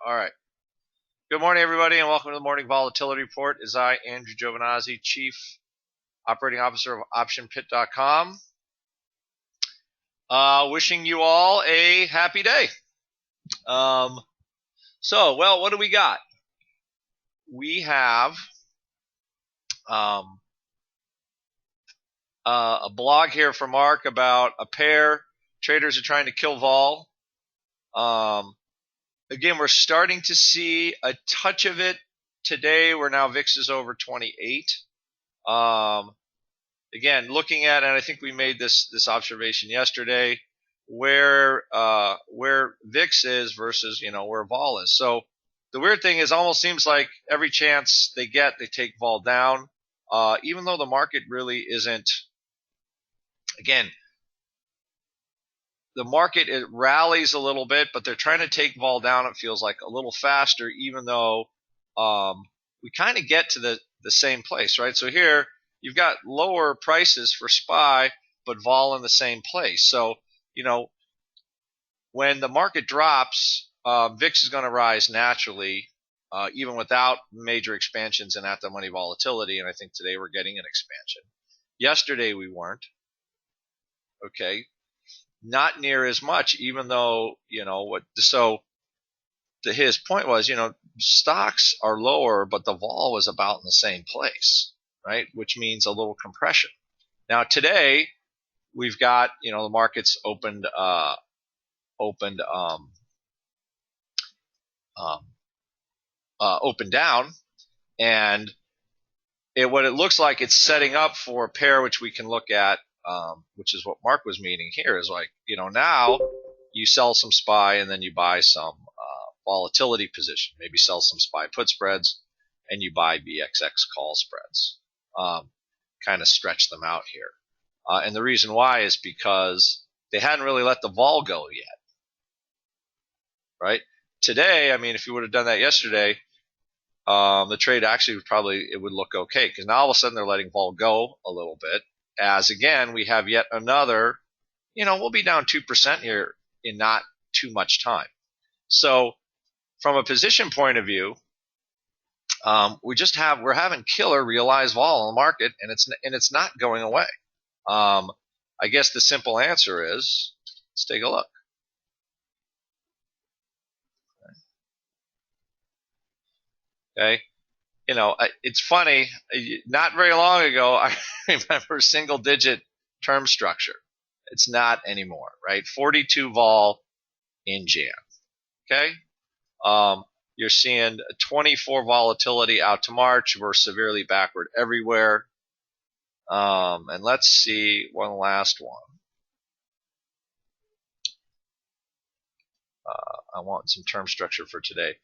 All right. Good morning, everybody, and welcome to the Morning Volatility Report. Is I, Andrew Giovinazzi, Chief Operating Officer of OptionPit.com. Wishing you all a happy day. What do we got? We have a blog here from Mark about a pair. Traders are trying to kill vol. Again, we're starting to see a touch of it today. We're now VIX is over 28. Again, looking at, and I think we made this observation yesterday, where VIX is versus where vol is. So the weird thing is, almost seems like every chance they get, they take vol down, even though the market really isn't. Again, the market, it rallies a little bit, but they're trying to take vol down, it feels like, a little faster, even though we kind of get to the same place, right? So here you've got lower prices for SPY, but vol in the same place. So, when the market drops, VIX is going to rise naturally, even without major expansions in at-the-money volatility, and I think today we're getting an expansion. Yesterday we weren't. Okay. Not near as much, even though, so his point was, stocks are lower, but the vol was about in the same place, right? Which means a little compression. Now today, we've got, the markets opened down, and what it looks like, it's setting up for a pair, which we can look at, which is what Mark was meaning here, is like, now you sell some SPY and then you buy some volatility position. Maybe sell some SPY put spreads and you buy VXX call spreads. Kind of stretch them out here. And the reason why is because they hadn't really let the vol go yet. Right? Today, I mean, if you would have done that yesterday, the trade actually it would look okay, because now all of a sudden they're letting vol go a little bit. As again, we have yet another, we'll be down 2% here in not too much time. So from a position point of view, we're having killer realized vol in the market, and it's not going away. I guess the simple answer is, let's take a look. Okay. It's funny, not very long ago, I remember single-digit term structure. It's not anymore, right? 42 vol in Jan. Okay? You're seeing 24 volatility out to March. We're severely backward everywhere. And let's see one last one. I want some term structure for today.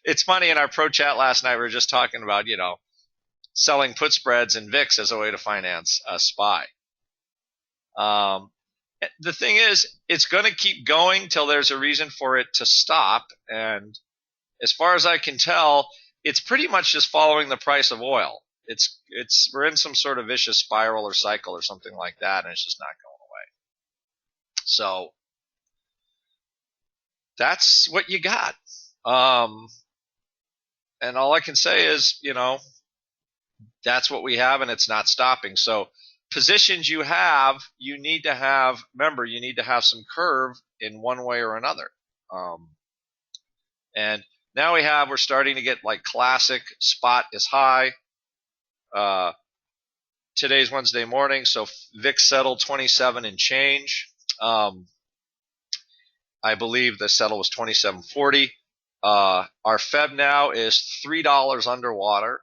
It's funny, in our pro chat last night, we were just talking about, selling put spreads and VIX as a way to finance SPY. The thing is, it's going to keep going till there's a reason for it to stop. And as far as I can tell, it's pretty much just following the price of oil. We're in some sort of vicious spiral or cycle or something like that, and it's just not going away. So that's what you got. And all I can say is, that's what we have, and it's not stopping. So positions you need to have, remember, you need to have some curve in one way or another. And now we're starting to get like classic spot is high. Today's Wednesday morning, so VIX settled 27 and change. I believe the settle was 27.40. Our Feb now is $3 underwater.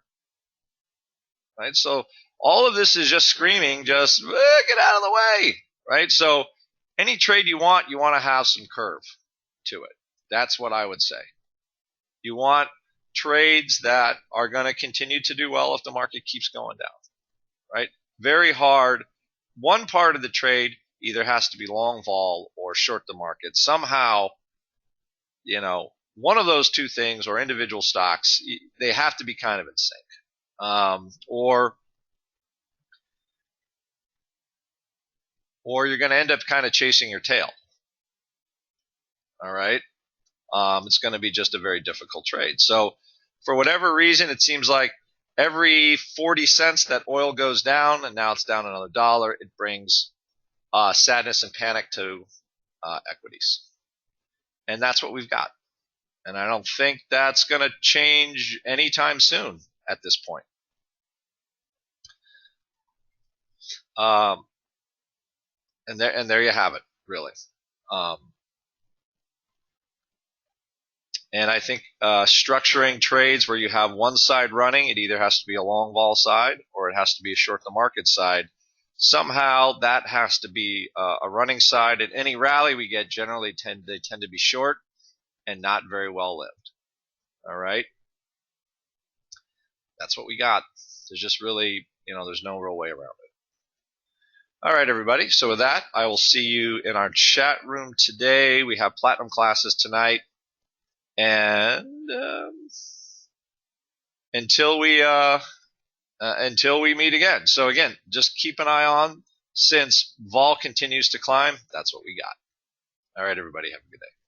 Right? So all of this is just screaming, get out of the way. Right? So any trade you want to have some curve to it. That's what I would say. You want trades that are going to continue to do well if the market keeps going down. Right? Very hard. One part of the trade either has to be long vol or short the market. Somehow, one of those two things, or individual stocks, they have to be kind of in sync. Or you're going to end up kind of chasing your tail. All right. It's going to be just a very difficult trade. So for whatever reason, it seems like every 40 cents that oil goes down, and now it's down another dollar, it brings sadness and panic to equities. And that's what we've got. And I don't think that's going to change anytime soon at this point. And there you have it, really. And I think structuring trades where you have one side running, it either has to be a long vol side or it has to be a short the market side. Somehow that has to be a running side. At any rally we get, generally they tend to be short and not very well lived. All right, that's what we got. There's just really, there's no real way around it. All right, everybody. So with that, I will see you in our chat room today. We have platinum classes tonight, and until we meet again. So again, just keep an eye on, since vol continues to climb. That's what we got. All right, everybody. Have a good day.